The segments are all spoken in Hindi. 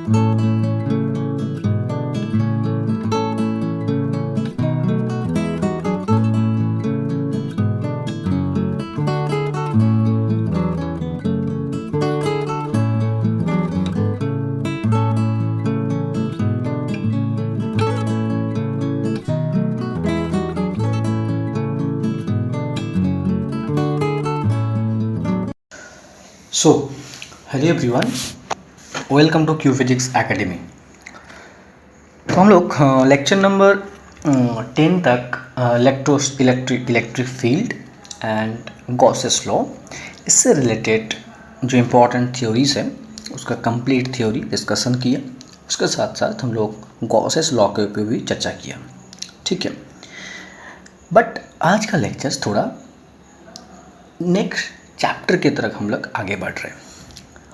So hello everyone, welcome to Q physics academy. तो हम लोग लेक्चर नंबर 10 तक electric field and Gauss's law, इससे रिलेटेड जो इम्पोर्टेंट थ्योरीज है उसका कंप्लीट थ्योरी डिस्कशन किया। उसके साथ साथ हम लोग गॉसेस लॉ के ऊपर भी चर्चा किया, ठीक है। बट आज का लेक्चर थोड़ा नेक्स्ट चैप्टर की तरफ हम लोग आगे बढ़ रहे हैं,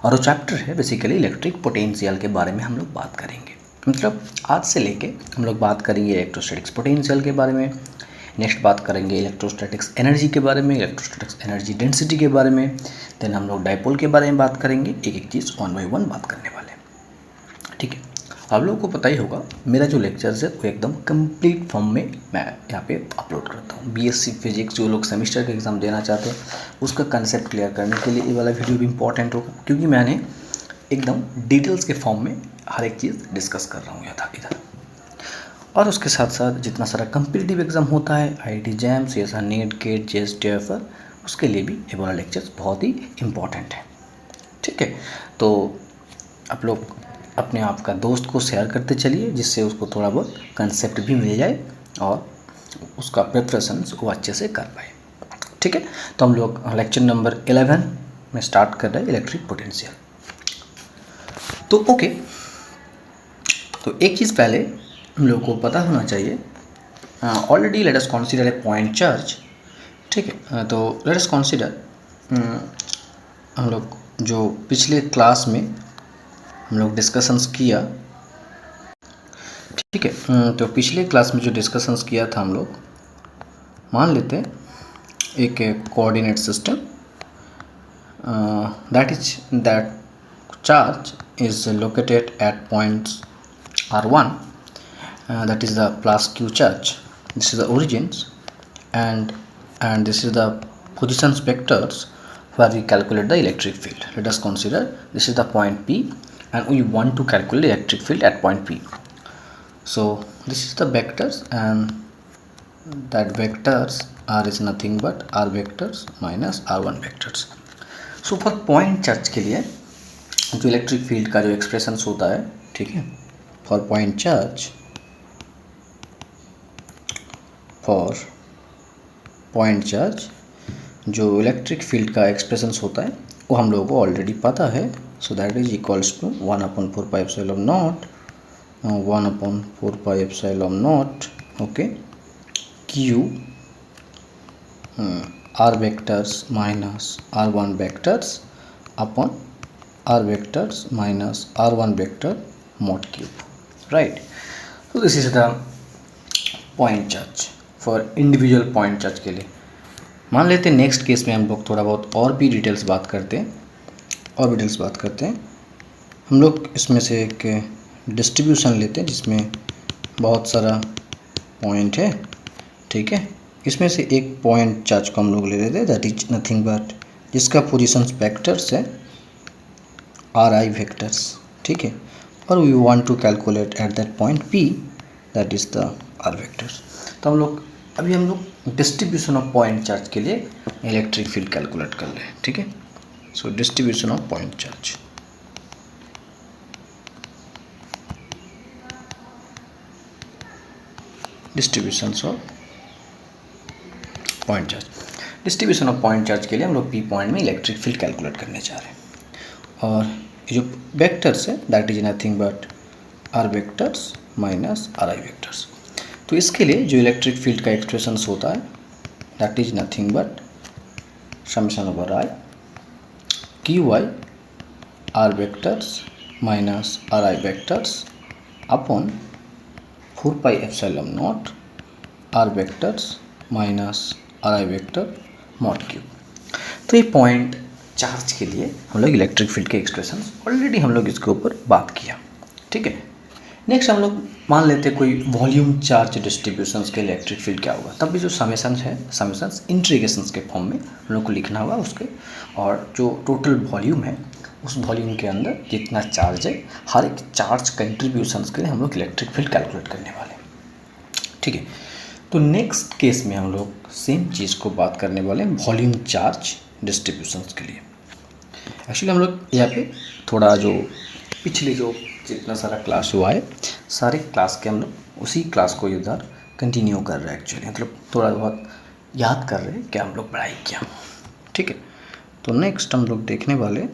और वो चैप्टर है बेसिकली इलेक्ट्रिक पोटेंशियल के बारे में हम लोग बात करेंगे। मतलब आज से लेके हम लोग बात करेंगे इलेक्ट्रोस्टैटिक्स पोटेंशियल के बारे में, नेक्स्ट बात करेंगे इलेक्ट्रोस्टैटिक्स एनर्जी के बारे में, इलेक्ट्रोस्टैटिक्स एनर्जी डेंसिटी के बारे में, देन हम लोग डाइपोल के बारे में बात करेंगे। एक एक चीज़ वन बाई वन बात करने वाले हैं, ठीक है। आप लोगों को पता ही होगा मेरा जो लेक्चर्स है वो एकदम कंप्लीट फॉर्म में मैं यहाँ पे अपलोड करता हूँ। बीएससी फिजिक्स जो लोग सेमेस्टर का एग्ज़ाम देना चाहते हैं उसका कंसेप्ट क्लियर करने के लिए ये वाला वीडियो भी इंपॉर्टेंट होगा, क्योंकि मैंने एकदम डिटेल्स के फॉर्म में हर एक चीज़ डिस्कस कर रहा हूँ इधर। और उसके साथ साथ जितना सारा कम्पिटिटिव एग्ज़ाम होता है, IIT JAM, CSR NET, GATE, JEST, TOEFL, उसके लिए भी ये वाला लेक्चर्स बहुत ही इम्पॉर्टेंट है, ठीक है। तो आप लोग अपने आप का दोस्त को शेयर करते चलिए, जिससे उसको थोड़ा बहुत कंसेप्ट भी मिल जाए और उसका प्रिपरेशन वो अच्छे से कर पाए, ठीक है। तो हम लोग लेक्चर नंबर 11 में स्टार्ट कर रहे हैं इलेक्ट्रिक पोटेंशियल। तो ओके, तो एक चीज़ पहले हम लोग को पता होना चाहिए, already let us consider a point charge, ठीक है। तो लेट अस कंसीडर हम लोग जो पिछले क्लास में हम लोग डिस्कशंस किया, ठीक है। तो पिछले क्लास में जो डिस्कशंस किया था हम लोग, मान लेते हैं एक coordinate system, that charge is located at points R1, that is the plus q charge, this is the origins, and this is the positions vectors where we calculate the electric field. Let us consider this is the point P and we want to calculate electric field at point P. So this is the vectors, and that vectors r is nothing but r vectors minus r1 vectors. So for point charge के लिए जो इलेक्ट्रिक फील्ड का जो एक्सप्रेशन होता है, ठीक है, फॉर पॉइंट चार्ज जो इलेक्ट्रिक फील्ड का एक्सप्रेशन होता है वो हम लोगों को ऑलरेडी पता है। So that is equals to 1/4πε0 1/4πε0 okay q r vectors minus r1 vectors upon r vectors minus r1 vector mod cube, right? So this is the point charge for individual point charge के लिए। मान लेते हैं नेक्स्ट केस में हम लोग थोड़ा बहुत और भी डिटेल्स बात करते हैं, हम लोग इसमें से एक डिस्ट्रीब्यूशन लेते हैं जिसमें बहुत सारा पॉइंट है, ठीक है। इसमें से एक पॉइंट चार्ज को हम लोग ले लेते हैं, दैट इज नथिंग बट जिसका पोजीशन वेक्टर्स है RI वेक्टर्स, ठीक है। और we want to calculate at that point P, that is the R vectors. तो हम लोग डिस्ट्रीब्यूशन ऑफ पॉइंट चार्ज के लिए इलेक्ट्रिक फील्ड कैलकुलेट कर रहे हैं, ठीक है। So distribution of point charge, distribution of point charge के लिए हम लोग P पॉइंट में इलेक्ट्रिक फील्ड कैलकुलेट करने जा रहे हैं। और जो वेक्टर्स है that is nothing but R vectors minus RI vectors. तो इसके लिए जो इलेक्ट्रिक फील्ड का एक्सप्रेशन होता है that is nothing but summation over I QI R vectors minus RI vectors upon 4πε0 R vectors minus RI vector mod cube. तो ये पॉइंट चार्ज के लिए हम लोग इलेक्ट्रिक फील्ड के एक्सप्रेशन ऑलरेडी हम लोग इसके ऊपर बात किया, ठीक है। नेक्स्ट हम लोग मान लेते हैं कोई वॉल्यूम चार्ज डिस्ट्रीब्यूशंस के इलेक्ट्रिक फील्ड क्या होगा, तब भी जो समेशंस है, समेशंस इंटीग्रेशंस के फॉर्म में हम लोग को लिखना होगा उसके, और जो टोटल वॉल्यूम है उस वॉल्यूम के अंदर जितना चार्ज है, हर एक चार्ज कंट्रीब्यूशंस के लिए हम लोग इलेक्ट्रिक फील्ड कैलकुलेट करने वाले हैं। ठीक है, तो नेक्स्ट केस में हम लोग सेम चीज़ को बात करने वाले हैं वॉल्यूम चार्ज डिस्ट्रीब्यूशंस के लिए। एक्चुअली हम लोग यहाँ पे थोड़ा जो पिछले जो जितना सारा क्लास हुआ है, सारे क्लास के हम लोग उसी क्लास को इधर कंटिन्यू कर रहे हैं। एक्चुअली मतलब थोड़ा बहुत याद कर रहे हैं क्या हम लोग पढ़ाई किया। ठीक है, तो नेक्स्ट हम लोग देखने वाले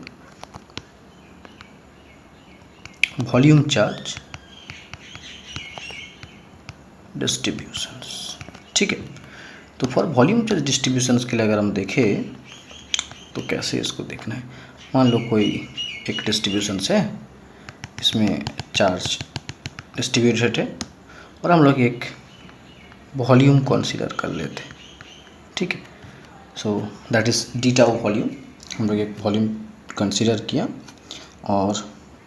वॉल्यूम चार्ज डिस्ट्रीब्यूशंस। ठीक है, तो फॉर वॉल्यूम चार्ज डिस्ट्रीब्यूशंस के लिए अगर हम देखें तो कैसे इसको देखना है। मान लो कोई एक डिस्ट्रीब्यूशंस है, इसमें चार्ज डिस्ट्रीब्यूटेड है और हम लोग एक वॉल्यूम कंसीडर कर लेते हैं। ठीक है, so that is D tau volume. हम लोग एक वॉल्यूम कंसीडर किया और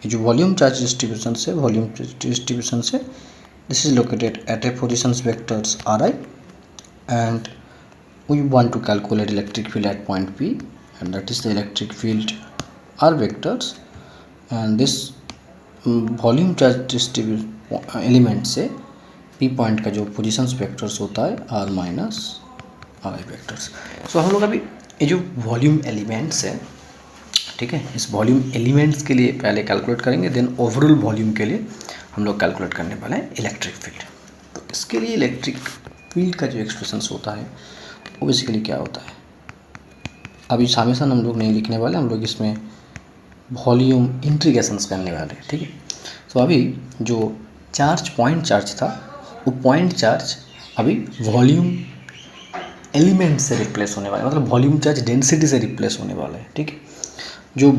ये जो वॉल्यूम चार्ज डिस्ट्रीब्यूशन है, वॉल्यूम डिस्ट्रीब्यूशन से this is located at A positions vectors are I and we want to calculate electric field at point P, and that is the electric field R vectors, and this volume charge distribute element से P पॉइंट का जो पोजीशंस वेक्टर्स होता है R माइनस I वेक्टर्स। सो हम लोग अभी ये जो वॉल्यूम एलिमेंट्स है, ठीक है, इस वॉल्यूम एलिमेंट्स के लिए पहले कैलकुलेट करेंगे, देन ओवरऑल वॉल्यूम के लिए हम लोग कैलकुलेट करने वाले हैं इलेक्ट्रिक फील्ड। तो इसके लिए इलेक्ट्रिक फील्ड का जो एक्सप्रेशंस होता है वो बेसिकली क्या होता है, अभी समेशन हम लोग नहीं लिखने वाले, हम लोग इसमें वॉल्यूम इंटीग्रेशंस करने वाले हैं। ठीक है, तो अभी जो चार्ज पॉइंट चार्ज था वो पॉइंट चार्ज अभी वॉल्यूम एलिमेंट से रिप्लेस होने वाला है, मतलब वॉल्यूम चार्ज डेंसिटी से रिप्लेस होने वाला है। ठीक है, जो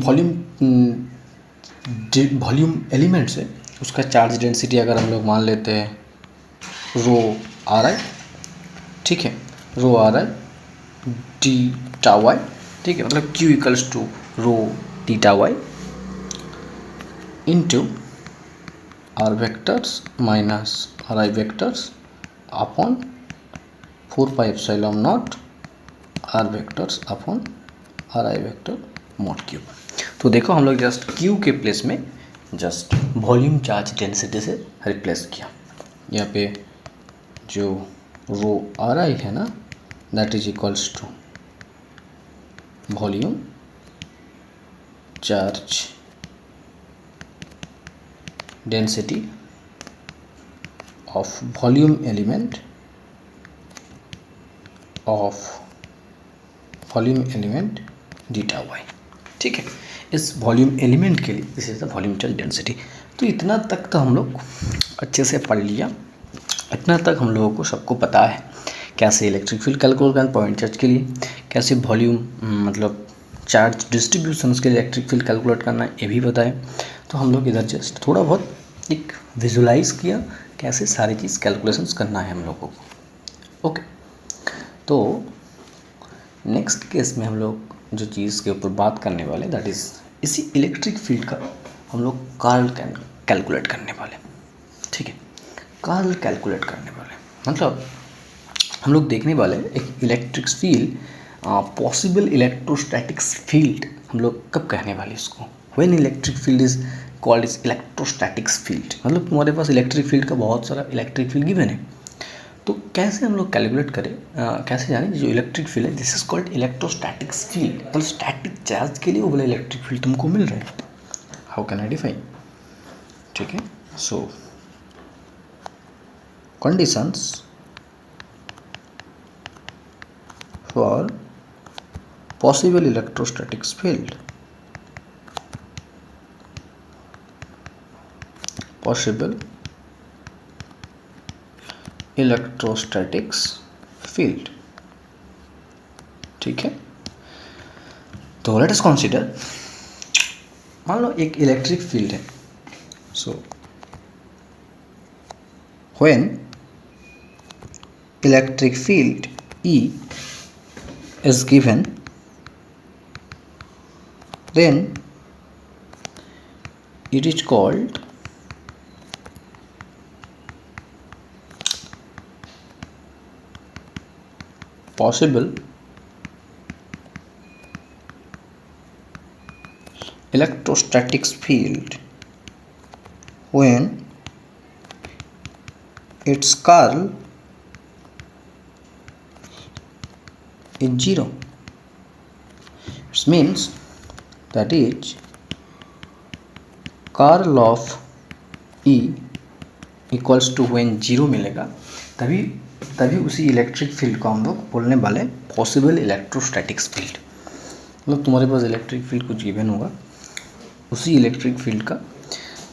वॉल्यूम एलिमेंट्स है उसका चार्ज डेंसिटी अगर हम लोग मान लेते हैं रो आर आई, ठीक है, rho R I D tau I, ठीक है, मतलब Q equals to rho D tau I into R vectors minus R I vectors upon 4 pi epsilon naught R vectors upon R I vector mod cube. तो देखो हम लोग जस्ट Q के प्लेस में जस्ट वॉल्यूम चार्ज डेंसिटी से रिप्लेस किया। यहाँ पे जो रो आर आई है ना, that is equals to volume charge density of volume element data Y. ठीक है, इस वॉल्यूम एलिमेंट के लिए this is the volume charge density. तो इतना तक तो हम लोग अच्छे से पढ़ लिया, इतना तक हम लोगों को सबको पता है कैसे इलेक्ट्रिक फील्ड कैलकुलेट करना पॉइंट चार्ज के लिए, कैसे वॉल्यूम मतलब चार्ज डिस्ट्रीब्यूशंस के लिए इलेक्ट्रिक फील्ड कैलकुलेट करना है, ये भी पता है। तो हम लोग इधर जस्ट थोड़ा बहुत एक विजुलाइज किया कैसे सारी चीज़ कैलकुलेशंस करना है हम लोगों को। ओके, तो नेक्स्ट केस में हम लोग जो चीज़ के ऊपर बात करने वाले दैट इज़ इसी इलेक्ट्रिक फील्ड का हम लोग कर्ल कैलकुलेट करने वाले। ठीक है, कर्ल कैलकुलेट करने वाले मतलब हम लोग देखने वाले एक electric field, possible electrostatics field हम लोग कब कहने वाले इसको, when electric field is called is electrostatics field. मतलब तुम्हारे पास इलेक्ट्रिक फील्ड का बहुत सारा इलेक्ट्रिक फील्ड गिवन है, तो कैसे हम लोग कैलकुलेट करें, कैसे जाने जो इलेक्ट्रिक फील्ड है this is called electrostatics field, मतलब स्टैटिक चार्ज के लिए वो वाला इलेक्ट्रिक फील्ड तुमको मिल रहा है। How can I define? ठीक है, सो conditions for possible electrostatics field, possible electrostatics field। ठीक है, तो लेट अस कंसीडर, मान लो एक इलेक्ट्रिक फील्ड है। सो when electric field E is given, then it is called possible electrostatic field when its curl is 0. It means that is curl of E equals to when 0 मिलेगा तभी उसी इलेक्ट्रिक फील्ड को हम लोग बोलने वाले पॉसिबल इलेक्ट्रोस्टैटिक्स फील्ड। मतलब तुम्हारे पास इलेक्ट्रिक फील्ड कुछ गिवन होगा, उसी इलेक्ट्रिक फील्ड का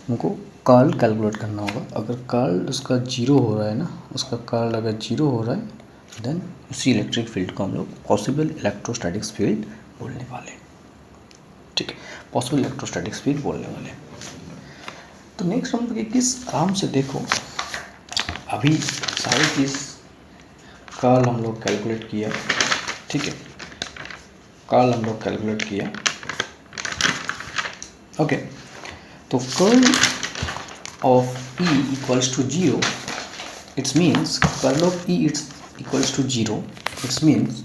हमको कर्ल कैलकुलेट करना होगा। अगर कर्ल उसका 0 हो रहा है ना, उसका कर्ल अगर 0 हो रहा है देन उसी इलेक्ट्रिक फील्ड को हम लोग पॉसिबल इलेक्ट्रोस्टैटिक्स फील्ड बोलने वाले। ठीक है, पॉसिबल इलेक्ट्रोस्टैटिक्स फील्ड बोलने वाले। तो नेक्स्ट हम लोग एक चीज़ आराम से देखो, अभी सारी चीज़ कर्ल हम लोग कैलकुलेट किया। ठीक है, कर्ल हम लोग कैलकुलेट किया। ओके, तो curl of E equals to 0, it's means curl of E it's equals to 0, it's means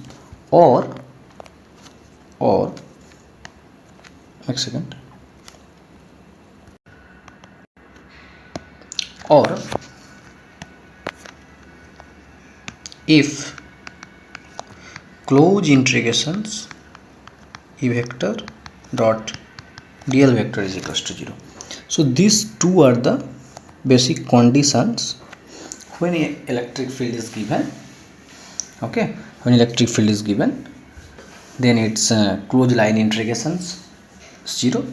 और एक सेकेंड, और if closed integrations E vector dot dl vector is equals to 0. So these two are the basic conditions when electric field is given. Okay, when electric field is given, then its closed line integrations 0,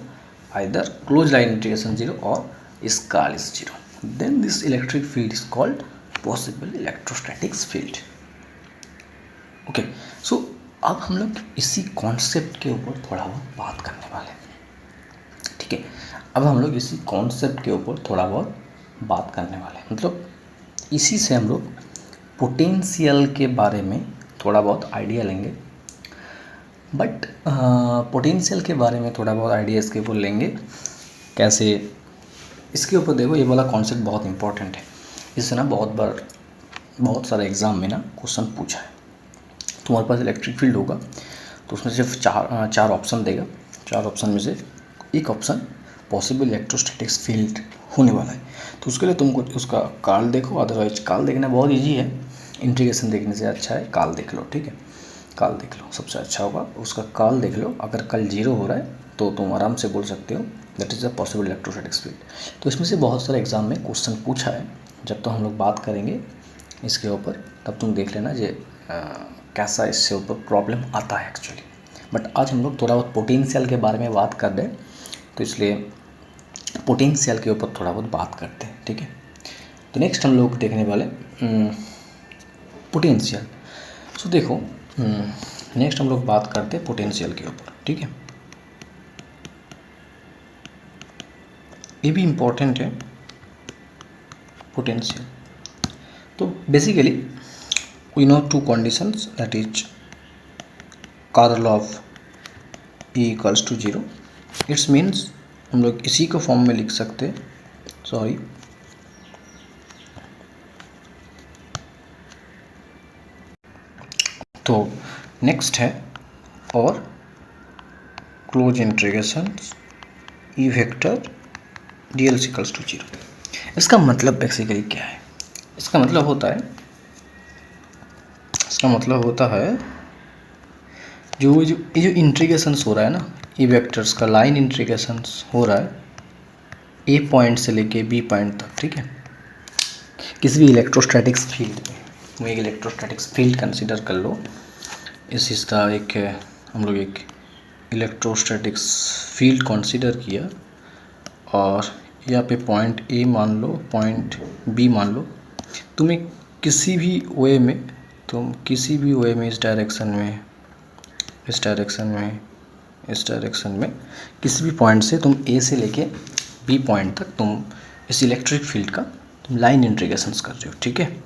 either closed line integration 0 or its curl is 0. Then this electric field is called possible electrostatics field. Okay, so अब हम लोग इसी कॉन्सेप्ट के ऊपर थोड़ा बहुत बात करने वाले हैं। ठीक है, अब हम लोग इसी कॉन्सेप्ट के ऊपर थोड़ा बहुत बात करने वाले हैं। मतलब इसी से हम लोग पोटेंशियल के बारे में थोड़ा बहुत आइडिया लेंगे। बट पोटेंशियल के बारे में थोड़ा बहुत आइडिया इसके ऊपर लेंगे कैसे, इसके ऊपर देखो ये वाला कॉन्सेप्ट बहुत इंपॉर्टेंट है। इससे ना बहुत सारे एग्ज़ाम में ना क्वेश्चन पूछा है। तुम्हारे पास इलेक्ट्रिक फील्ड होगा तो उसमें सिर्फ चार ऑप्शन देगा। चार ऑप्शन में से एक ऑप्शन पॉसिबल इलेक्ट्रोस्टैटिक्स फील्ड होने वाला है। तो उसके लिए तुमको उसका कर्ल देखो, अदरवाइज कर्ल देखना बहुत इजी है, इंटीग्रेशन देखने से अच्छा है कर्ल देख लो। ठीक है, कर्ल देख लो, सबसे अच्छा होगा। उसका कर्ल देख लो, अगर कर्ल 0 हो रहा है तो तुम आराम से बोल सकते हो that is the possible electrostatics field. तो इसमें से बहुत सारे एग्जाम में क्वेश्चन पूछा है। जब तो हम लोग बात करेंगे इसके ऊपर तब तुम देख लेना जे कैसा इससे ऊपर प्रॉब्लम आता है एक्चुअली। बट आज हम लोग थोड़ा बहुत पोटेंशियल के बारे में बात कर रहे हैं, तो इसलिए पोटेंशियल के ऊपर थोड़ा बहुत बात करते हैं। ठीक है, तो नेक्स्ट हम लोग देखने वाले पोटेंशियल। सो देखो, नेक्स्ट हम लोग बात करते हैं पोटेंशियल के ऊपर। ठीक है, ये भी इम्पोर्टेंट है पोटेंशियल। तो basically we know two conditions, that is curl of E equals to 0। It's means हम लोग इसी को फॉर्म में लिख सकते हैं, सॉरी तो नेक्स्ट है और close integration E vector dl equals to 0। इसका मतलब बेसिकली क्या है? इसका मतलब होता है जो इंटीग्रेशंस हो रहा है ना, ई वेक्टर्स का लाइन इंटीग्रेशंस हो रहा है ए पॉइंट से लेके बी पॉइंट तक। ठीक है, किसी भी इलेक्ट्रोस्टैटिक्स फील्ड में वो एक इलेक्ट्रोस्टैटिक्स फील्ड कंसीडर कर लो। इस हिस्सा एक हम लोग एक इलेक्ट्रोस्टैटिक्स फील्ड कंसीडर किया और यहाँ पे पॉइंट ए मान लो, पॉइंट बी मान लो। तुम्हें किसी भी वे में इस डायरेक्शन में, इस डायरेक्शन में किसी भी पॉइंट से तुम ए से लेके बी पॉइंट तक तुम इस इलेक्ट्रिक फील्ड का तुम लाइन इंटीग्रेशंस कर रहे हो। ठीक है,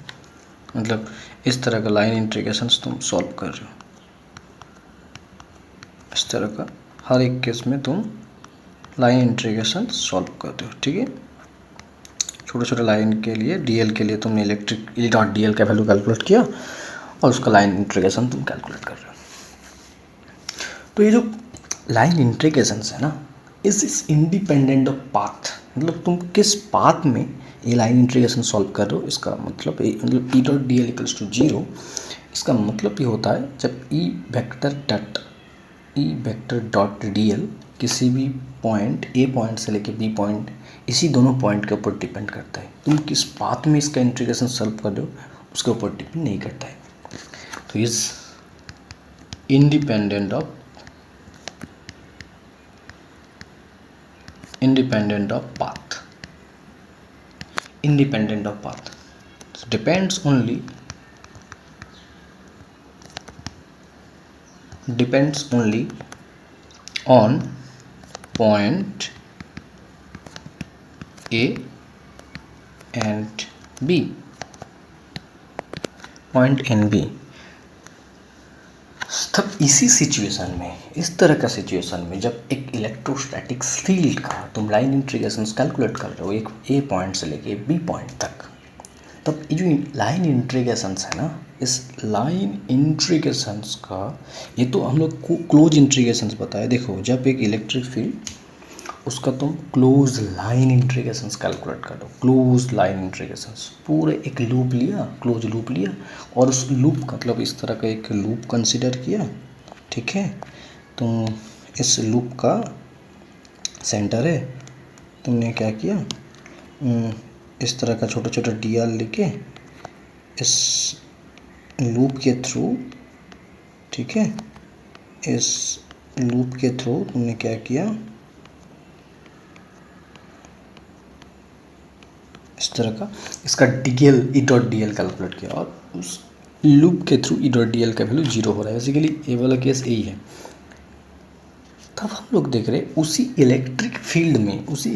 मतलब इस तरह का लाइन इंटीग्रेशंस तुम सॉल्व कर रहे हो। इस तरह का हर एक केस में तुम लाइन इंटीग्रेशन सॉल्व करते हो। ठीक है, छोटे छोटे लाइन के लिए डीएल के लिए तुमने इलेक्ट्रिक ई डॉट डीएल का वैल्यू कैलकुलेट किया और उसका लाइन इंटीग्रेशन तुम कैलकुलेट कर रहे हो। तो ये जो लाइन इंटीग्रेशंस है ना, इज इंडिपेंडेंट ऑफ पाथ, मतलब तुम किस पाथ में ये लाइन इंटीग्रेशन सॉल्व कर रहे हो, इसका मतलब E dot D L equals to zero. इसका मतलब ये होता है जब E vector dot D L किसी भी पॉइंट ए पॉइंट से लेके बी पॉइंट, इसी दोनों पॉइंट के ऊपर डिपेंड करता है। तुम किस पाथ में इसका इंटीग्रेशन सॉल्व कर रहे हो उसके ऊपर डिपेंड नहीं करता है। तो is independent of path, so depends only on point A and B, point and B. तब इसी सिचुएशन में, इस तरह का सिचुएशन में, जब एक इलेक्ट्रोस्टैटिक फील्ड का तुम लाइन इंटीग्रेशंस कैलकुलेट कर रहे हो एक ए पॉइंट से लेके बी पॉइंट तक, तब ये जो लाइन इंटीग्रेशंस है ना, इस लाइन इंटीग्रेशंस का, ये तो हम लोग को क्लोज इंटीग्रेशंस बताया। देखो जब एक इलेक्ट्रिक फील्ड, उसका तुम क्लोज लाइन इंटीग्रेशंस कैलकुलेट कर दो। क्लोज लाइन इंटीग्रेशंस पूरे एक लूप लिया, क्लोज लूप लिया, और उस लूप का मतलब इस तरह का एक लूप कंसिडर किया, ठीक है। तुम इस लूप का सेंटर है, तुमने क्या किया, इस तरह का छोटा छोटा डी आर लेके इस लूप के थ्रू, ठीक है, इस लूप के थ्रू तुमने क्या किया, इस तरह का इसका डीएल ई डॉट डी एल कैलकुलेट किया, और उस लूप के थ्रू ई डॉट डी एल का वैल्यू जीरो हो रहा है। बेसिकली ये वाला केस यही है। तब हम लोग देख रहे हैं उसी इलेक्ट्रिक फील्ड में, उसी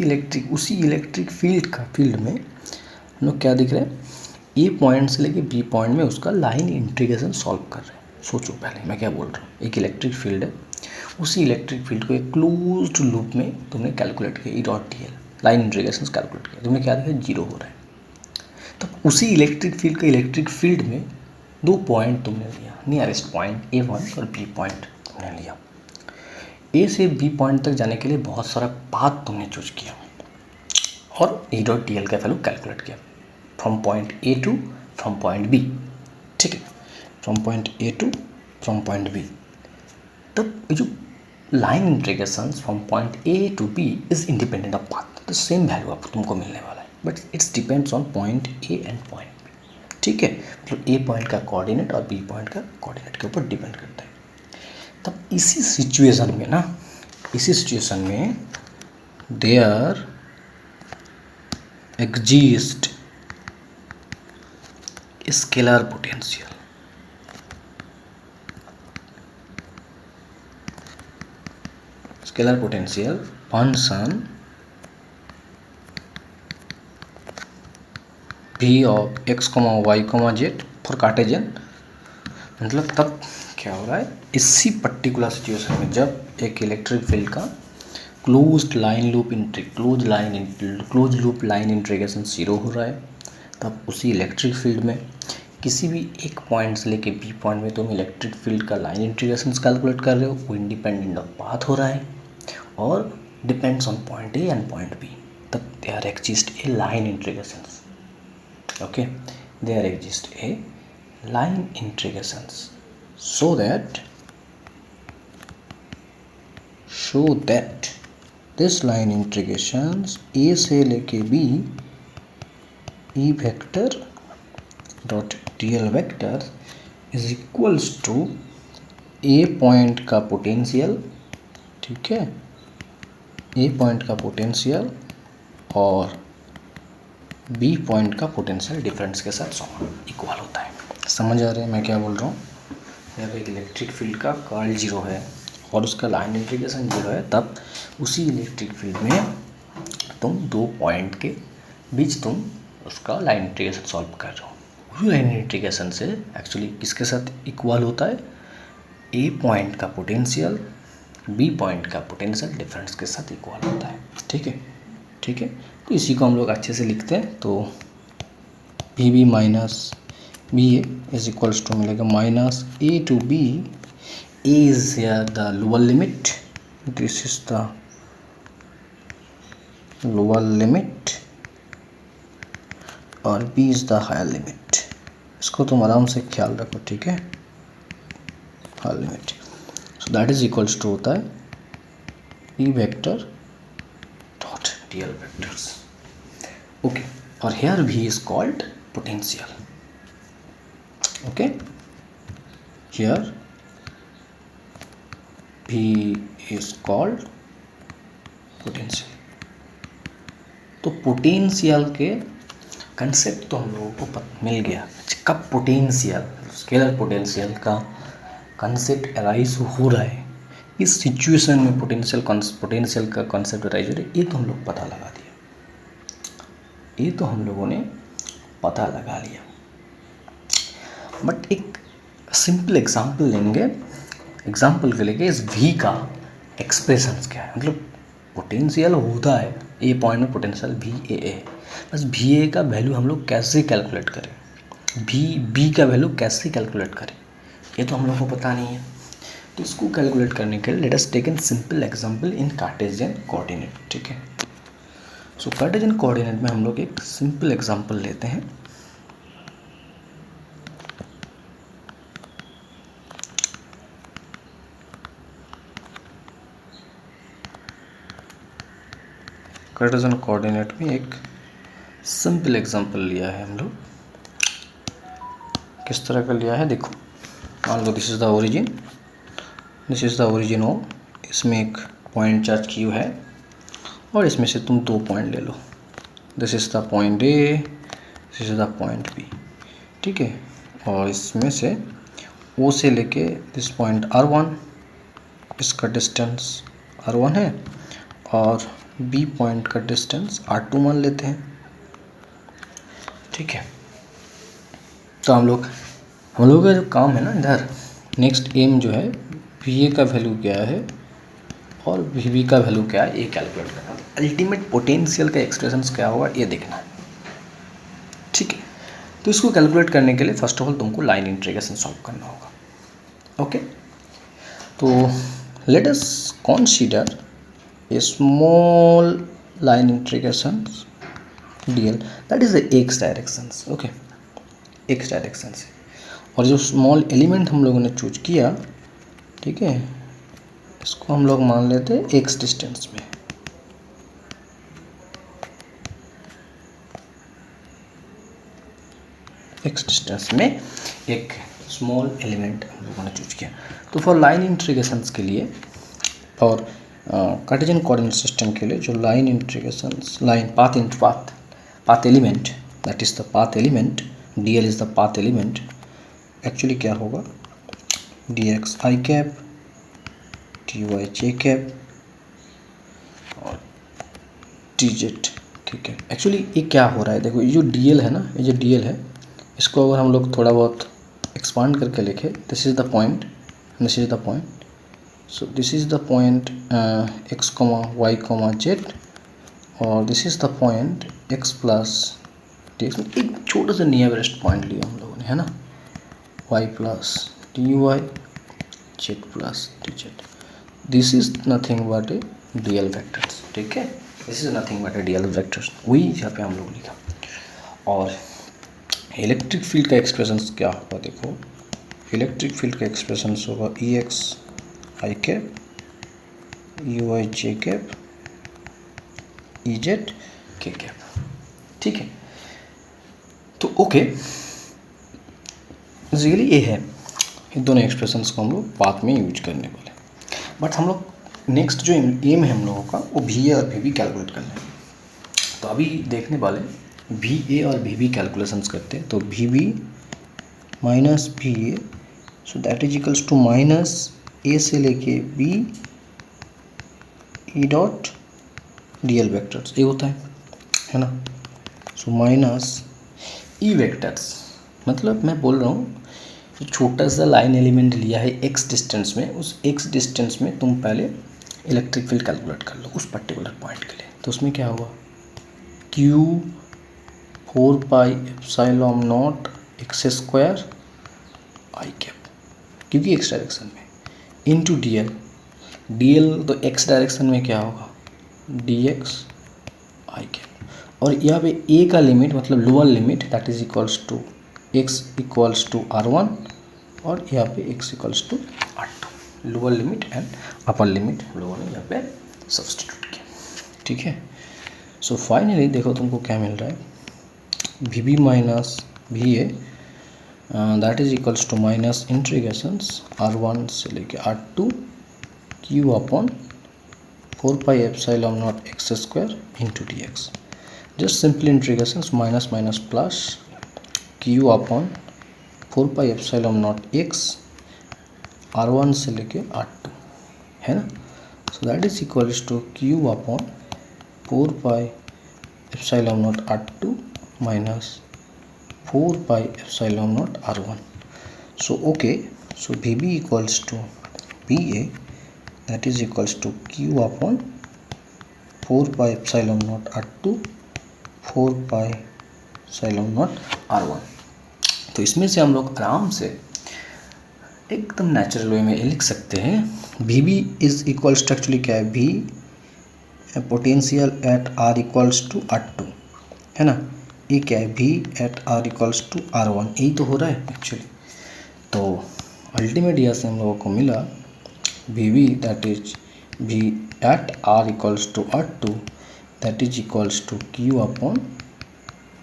इलेक्ट्रिक फील्ड में हम लोग क्या दिख रहे हैं, ए पॉइंट से लेके बी पॉइंट में उसका लाइन इंटीग्रेशन सॉल्व कर रहे हैं। सोचो पहले मैं क्या बोल रहा हूँ, एक इलेक्ट्रिक फील्ड है, उसी इलेक्ट्रिक फील्ड को एक क्लोज्ड लूप में तुमने कैलकुलेट किया, ई dot D L line integration calculate किया, तुमने क्या देखा, जीरो हो रहा है। तब उसी इलेक्ट्रिक फील्ड में दो पॉइंट तुमने लिया, नियरेस्ट पॉइंट ए वन और बी पॉइंट तुमने लिया। ए से बी पॉइंट तक जाने के लिए बहुत सारा पाथ तुमने चूज किया और ई डॉट डी एल का वैल्यू कैलकुलेट किया, from point A to from point B, ठीक है, from point A to from point B. तब ये जो line integration from point A to B is independent of path, तो सेम वैल्यू अब तुमको मिलने वाला है, but it's depends on point A and point B, ठीक है। मतलब ए पॉइंट का कोऑर्डिनेट और बी पॉइंट का कोऑर्डिनेट के ऊपर डिपेंड करता है। तब इसी सिचुएशन में there exist scalar potential, function v of x, y, z for Cartesian. मतलब तब क्या हो रहा है, इसी पर्टिकुलर सिचुएशन में जब एक इलेक्ट्रिक फील्ड का close loop line integration zero हो रहा है, तब उसी इलेक्ट्रिक फील्ड में किसी भी एक पॉइंट से लेके बी पॉइंट में तुम इलेक्ट्रिक फील्ड का लाइन इंटीग्रेशन कैलकुलेट कर रहे हो, वो इंडिपेंडेंट ऑफ पाथ हो रहा है और depends on point A and point B. तब there exist a line integrations, okay, there exists a line integrations so that this line integrations a से लेके b e vector dot dl vector is equals to a point का पोटेंशियल, ठीक है, a पॉइंट का पोटेंशियल और बी पॉइंट का पोटेंशियल डिफरेंस के साथ समान इक्वल होता है। समझ आ रहा है मैं क्या बोल रहा हूँ। जब एक इलेक्ट्रिक फील्ड का कर्ल जीरो है और उसका लाइन इंटीग्रेशन जीरो है, तब उसी इलेक्ट्रिक फील्ड में तुम दो पॉइंट के बीच तुम उसका लाइन इंटीग्रेशन सॉल्व कर रहे हो। उसी लाइन इंटीग्रेशन से एक्चुअली किसके साथ इक्वल होता है, ए पॉइंट का पोटेंशियल बी पॉइंट का पोटेंशियल डिफरेंस के साथ इक्वल होता है, ठीक है, ठीक है। तो इसी को हम लोग अच्छे से लिखते हैं, तो P B minus B A is equals to मिलेगा minus A to B. A is the lower limit, this is the lower limit और B is the higher limit. इसको तुम आराम से ख्याल रखो, ठीक है. Higher limit, so that is equals to होता है E vector dot dl vectors. Okay, और here V is called potential. Okay, here V is called potential. तो पोटेंशियल के कंसेप्ट तो हम लोगों को मिल गया. कब पोटेंशियल, स्केलर पोटेंशियल का कंसेप्ट अराइज हो रहा है, इस सिचुएशन में पोटेंशियल का कंसेप्ट अराइज हो रहा है, ये तो हम लोग पता लगा दिया. ये तो हम लोगों ने पता लगा लिया. बट एक सिंपल एग्जांपल लेंगे. एग्जांपल के लिए इस V का एक्सप्रेशंस क्या है, मतलब पोटेंशियल होता है ए पॉइंट में पोटेंशियल VAA, बस VA का वैल्यू हम लोग कैसे कैलकुलेट करें, B का वैल्यू कैसे कैलकुलेट करें, ये तो हम लोग को पता नहीं है. तो इसको कैलकुलेट करने के लिए let us take an simple example in Cartesian coordinate. ठीक है, सो कार्टेशियन कोऑर्डिनेट में हम लोग एक सिंपल एग्जांपल लेते हैं. कार्टेशियन कोऑर्डिनेट में एक सिंपल एग्जांपल लिया है हम लोग. किस तरह का लिया है देखो, मान लो this is the origin, this is the origin O, इसमें एक पॉइंट चार्ज Q है और इसमें से तुम 2 पॉइंट ले लो. This is the point A, this is the point B. ठीक है, और इसमें से O से लेके दिस पॉइंट R1, इसका डिस्टेंस R1 है और B पॉइंट का डिस्टेंस R2 मान लेते हैं. ठीक है, तो हम लोग का जो काम है ना इधर, नेक्स्ट एम जो है VA का वैल्यू क्या है और VB का वैल्यू क्या है ये कैलकुलेट करना है. अल्टीमेट पोटेंशियल का एक्सप्रेशंस क्या होगा ये देखना है. ठीक है, तो इसको कैलकुलेट करने के लिए फर्स्ट ऑफ ऑल तुमको लाइन इंटीग्रेशन सॉल्व करना होगा. ओके, तो let us consider a small line integration DL, that is the x directions. Okay, x direction से, और जो स्मॉल एलिमेंट हम लोगों ने चूज किया, ठीक है, इसको हम लोग मान लेते हैं x डिस्टेंस में. x डिस्टेंस में एक स्मॉल एलिमेंट हम लोगों ने चूज किया. तो फॉर लाइन इंटीग्रेशंस के लिए और कार्टेशियन कोऑर्डिनेट सिस्टम के लिए जो line integrations, line path element, that is the path element, DL is the path element. Actually क्या होगा, dx I cap, dy j cap और dz. ठीक है, एक्चुअली ये क्या हो रहा है देखो, ये जो DL है ना, ये जो DL है, इसको अगर हम लोग थोड़ा बहुत एक्सपांड करके लिखें, this is the point, this is the point, so this is the point x, y, z, और this is the point x plus dx. एक छोटा सा नियरेस्ट पॉइंट लिया हम लोगों ने, है ना, y plus dy, z plus dz. This is nothing but A DL vectors. ठीक है, this is nothing but A DL vectors, वही यहाँ पे हम लोग लिखा. और इलेक्ट्रिक फील्ड का एक्सप्रेशन क्या होगा देखो, इलेक्ट्रिक फील्ड का एक्सप्रेशन होगा EX I cap, EY J cap, EZ K cap. ठीक है, तो ओके, रियली ये है, इन दोनों एक्सप्रेशंस को हम लोग बाद में यूज करने वाले. बट हम लोग नेक्स्ट जो एम है हम लोगों का वो VA और VB कैलकुलेट करना है. तो अभी देखने वाले VA और VB कैलकुलेशंस करते हैं. तो VB minus VA, so that is equals to minus A से लेके B E dot DL vectors, ये होता है ना. सो माइनस E वेक्टर्स, मतलब मैं बोल रहा हूँ जो छोटा सा लाइन एलिमेंट लिया है x डिस्टेंस में, उस x डिस्टेंस में तुम पहले इलेक्ट्रिक फील्ड कैलकुलेट कर लो उस पर्टिकुलर पॉइंट के लिए. तो उसमें क्या होगा, Q 4 pi epsilon naught X square आई कैप, क्योंकि एक्स डायरेक्शन में, into D L, D L तो एक्स डायरेक्शन में क्या होगा, डी एक्स आई कैप, और यहाँ पे ए का लिमिट मतलब lower limit that is equals to X equals to R one, और यहाँ पे X equals to R two, lower limit and upper limit हम लोगों ने यहाँ पे सब्सटीट्यूट किया, ठीक है। सो फाइनली देखो तुमको क्या मिल रहा है, V B minus V A that is equals to minus integrations R one से लेके R two Q upon 4 pi epsilon naught X square into D X, just simply integrations minus minus plus Q upon 4 pi epsilon naught X R one से लेके आर टू, है ना। So that is equals to Q upon 4 pi epsilon naught R two minus 4 pi epsilon naught R one. So okay, so VB equals to VA, that is equals to Q upon 4 pi epsilon naught R2 4 pi epsilon naught R1. तो इसमें से हम लोग आराम से एकदम नेचुरल वे में लिख सकते हैं, VB is equals to actually क्या है, V potential at R equals to R2, है ना, ये क्या है, V at R equals to R1, यही तो हो रहा है एक्चुअली. तो अल्टीमेट यहाँ से हम लोगों को मिला VB that is V at R equals to R2 that is equals to Q upon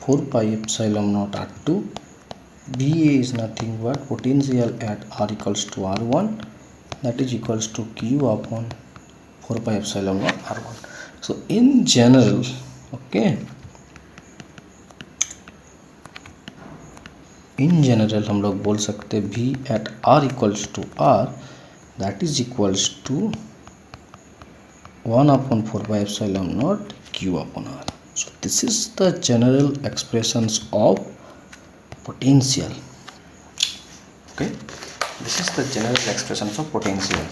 4 pi epsilon naught R2. VA is nothing but potential at R equals to R1 that is equals to Q upon 4 pi epsilon naught R1. So in general, okay, in general हम लोग बोल सकते हैं V at R equals to R that is equals to 1 upon 4 pi epsilon naught Q upon R. So this is the general expressions of potential. Okay, this is the general expression of potential.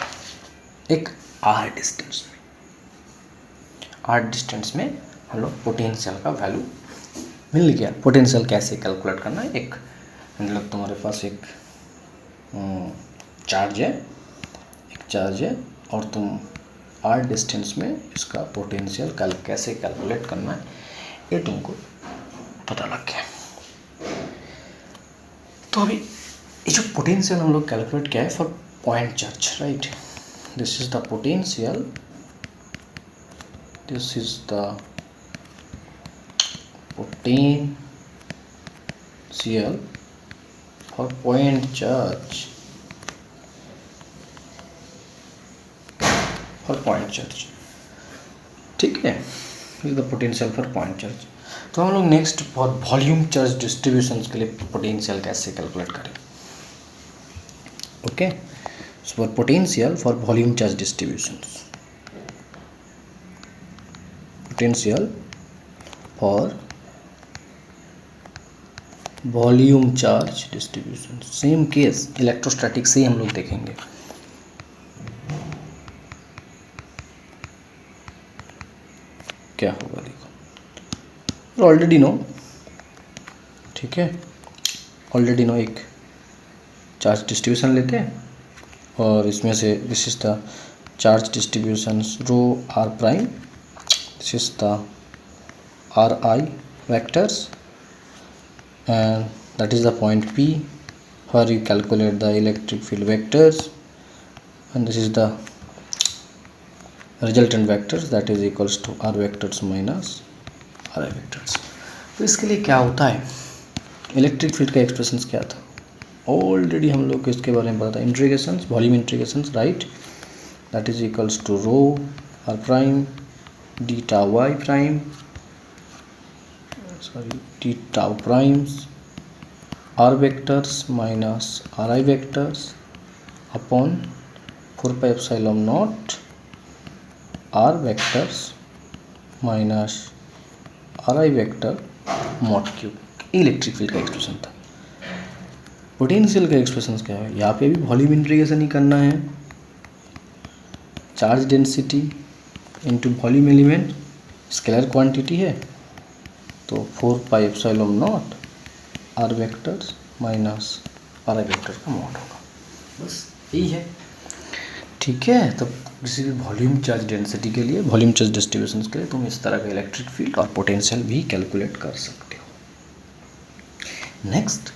एक r डिस्टेंस में, r डिस्टेंस में हम लोग पोटेंशियल का वैल्यू मिल गया. पोटेंशियल कैसे कैलकुलेट करना है, एक मतलब तुम्हारे पास एक चार्ज है और तुम r डिस्टेंस में इसका पोटेंशियल कैसे कैलकुलेट करना है ये तुमको पता लग गया. तो अभी ये जो पोटेंशियल हम लोग कैलकुलेट किया है for point charge, right, this is the potential, this is the potential for point charge, ठीक है, this is the potential for point charge. तो हम लोग next for volume charge distributions के लिए पोटेंशियल कैसे कैलकुलेट करें. Okay, so for potential for volume charge distributions, potential for volume charge distribution, same case electrostatic से ही हम लोग देखेंगे. क्या होगा देखो, ऑलरेडी नो, ठीक है, ऑलरेडी नो एक चार्ज डिस्ट्रीब्यूशन लेते हैं और इसमें से this is the charge distribution rho R prime, this is the R I vectors and that is the point P where you calculate the electric field vectors and this is the resultant vectors that is equals to R vectors minus R I vectors. तो इसके लिए क्या होता है, इलेक्ट्रिक फील्ड का एक्सप्रेशंस क्या था, ऑलरेडी हम लोग को इसके बारे में पता था, integrations, volume integrations, right, that is equals to rho R prime D tau Y prime, sorry D tau primes R vectors minus R I vectors upon 4 pi epsilon naught R vectors minus R I vector mod cube. Electric field का एक्सप्रेशन था. पोटेंशियल का एक्सप्रेशन क्या है, यहाँ पे भी वॉल्यूम इंटीग्रेशन ही करना है, charge density into volume element scalar quantity है, तो 4 pi epsilon naught R vectors minus पारा वेक्टर का मॉड होगा, बस यही है। ठीक है, तो किसी भी वॉल्यूम चार्ज डेंसिटी के लिए, वॉल्यूम चार्ज डिस्ट्रीब्यूशन के लिए तुम इस तरह का इलेक्ट्रिक फील्ड और पोटेंशियल भी कैलकुलेट कर सकते हो। नेक्स्ट,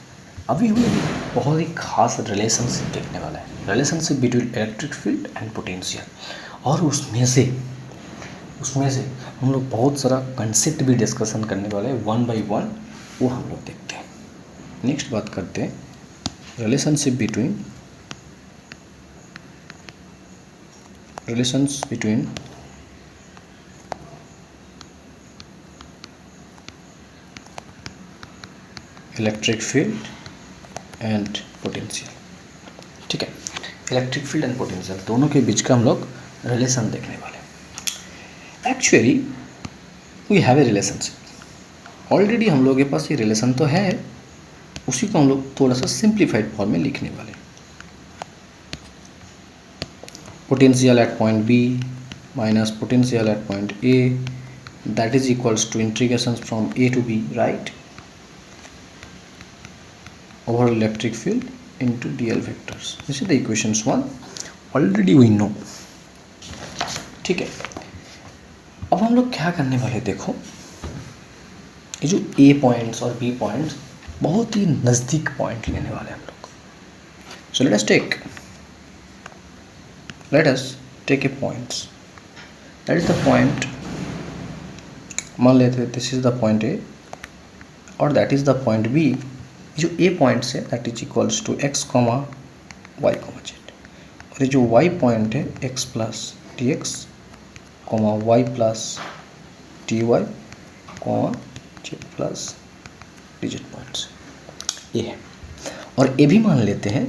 अभी हम लोग बहुत ही खास रिलेशनशिप देखने वाला है, relationship between electric field and potential, और उसमें से हम लोग बहुत सारा कंसेप्ट भी डिस्कशन करने वाले हैं, वन बाय वन वो हम लोग देखते हैं। नेक्स्ट बात करते हैं relations between electric field and potential. ठीक है, इलेक्ट्रिक फील्ड एंड पोटेंशियल दोनों के बीच का हम लोग रिलेशन देखने वाले हैं। Actually we have a relationship, already हम लोग के पास ये रिलेशन तो है, उसी को हम लोग थोड़ा सा सिंप्लीफाइड फॉर्म में लिखने वाले। Potential at point B minus potential at point A, that is equals to integration from A to B, right, over electric field into dl vectors. This is the equations 1, already we know. ठीक है, अब हम लोग क्या करने वाले, देखो ये जो ए पॉइंट्स और बी पॉइंट्स बहुत ही नज़दीक पॉइंट लेने वाले हम लोग। So let us take A points, that is the point, मान लेते हैं this is the point A और that is the point B. जो ए पॉइंट्स है that is equals to X comma Y comma Z, और ये जो वाई पॉइंट है X plus D X comma Y plus D Y comma Z plus D Z points ये है। और ये भी मान लेते हैं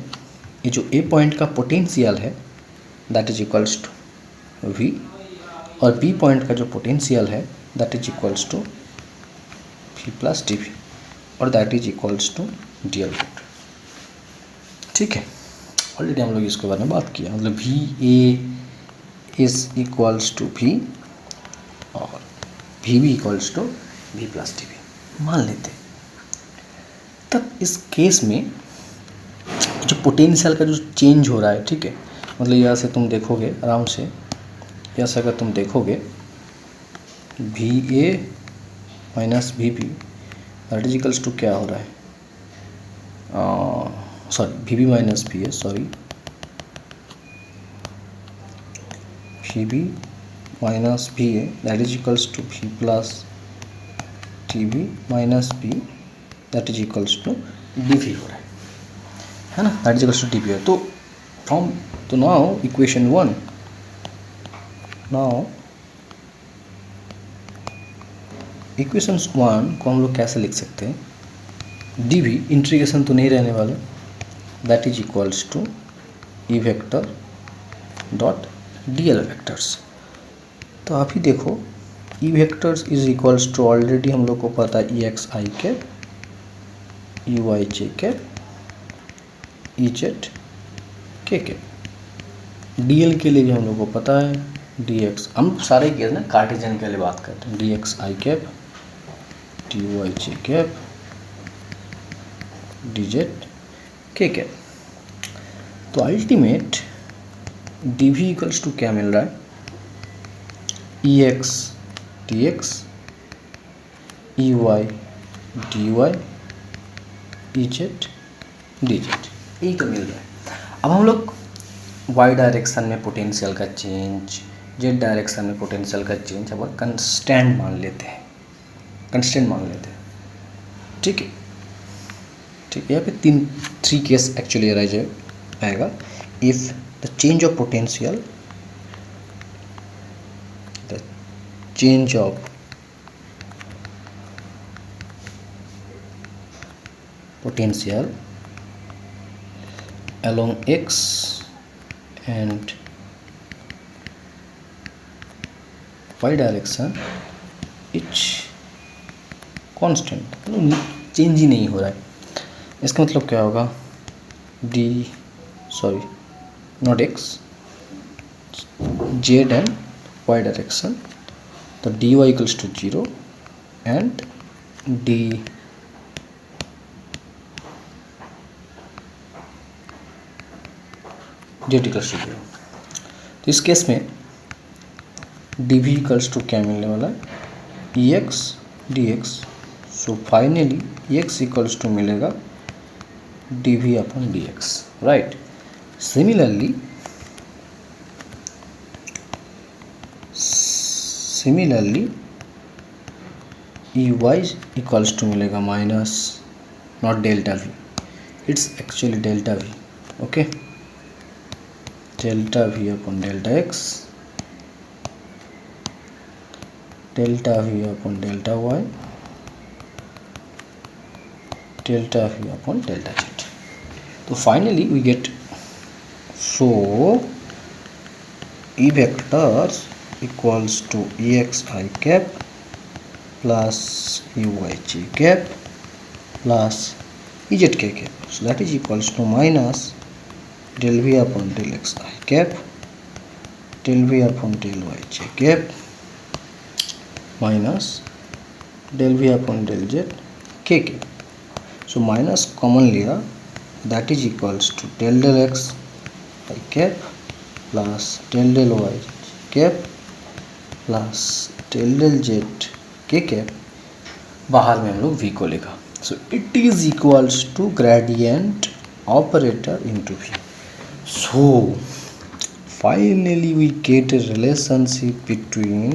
ये जो ए पॉइंट का पोटेंशियल है that is equals to V, और बी पॉइंट का जो पोटेंशियल है that is equals to V plus D V, और that is equals to D L vector. ठीक है, ऑलरेडी हम लोग इसके बारे में बात किया, मतलब V A is equals to V और V B equals to V plus D V मान लेते। तब इस केस में जो पोटेंशियल का जो चेंज हो रहा है, ठीक है, मतलब यहाँ से तुम देखोगे आराम से, यहाँ से अगर तुम देखोगे V A minus V B that is equals to क्या हो रहा है, sorry V B minus V A, sorry V B minus V A that is equals to V plus T V minus V that is equals to D V हो रहा है ना, that is equals to D V. तो फ्रॉम तो नाउ इक्वेशन 1, नाउ इक्वेशंस 1 को हम लोग कैसे लिख सकते हैं, डी वी इंटीग्रेशन तो नहीं रहने वाले, that is equals to E vector dot D L vectors. तो आप ही देखो E vectors is equals to, already हम लोग को पता है E X I cap, E Y J cap, E Z के कैप। डी एल के लिए भी हम लोग को पता है डी एक्स, हम सारे केस ना कार्टेशियन के लिए बात करते हैं, D X I cap, D Y J cap, D Z के कैप। तो ultimate D V equals to क्या मिल रहा है, E X D X, E Y D Y, E Z D Z, यही तो मिल रहा है। अब हम लोग वाई डायरेक्शन में पोटेंशियल का चेंज, जेड डायरेक्शन में पोटेंशियल का चेंज अब कंस्टेंट मान लेते हैं, ठीक है। ठीक है, यहाँ पे थ्री केस एक्चुअली अराइज आएगा। If the change of potential, the change of potential along x and y direction each constant, मतलब चेंज ही नहीं हो रहा है। इसका मतलब क्या होगा, not x, z and y direction, तो dy equals to 0 and Z equals to 0। तो इस केस में डी वी इक्वल्स टू क्या मिलने वाला है, E X D X. So finally E X equals to मिलेगा D V upon D X, right. Similarly E Y equals to मिलेगा minus not delta V, it's actually delta V, okay, delta V upon delta X, delta V upon delta Y, delta V upon delta Z. तो finally we get, so E vectors equals to exi cap plus uyj cap plus ezk cap, so that is equals to minus del v upon del xi cap del v upon del yj cap minus del v upon del z k cap. So minus common लिया, that is equals to del x i cap plus del y cap plus del Z के कैप, बाहर में हम लोग वी को लिखा। So it is equals to gradient operator into V. So finally we get a relationship between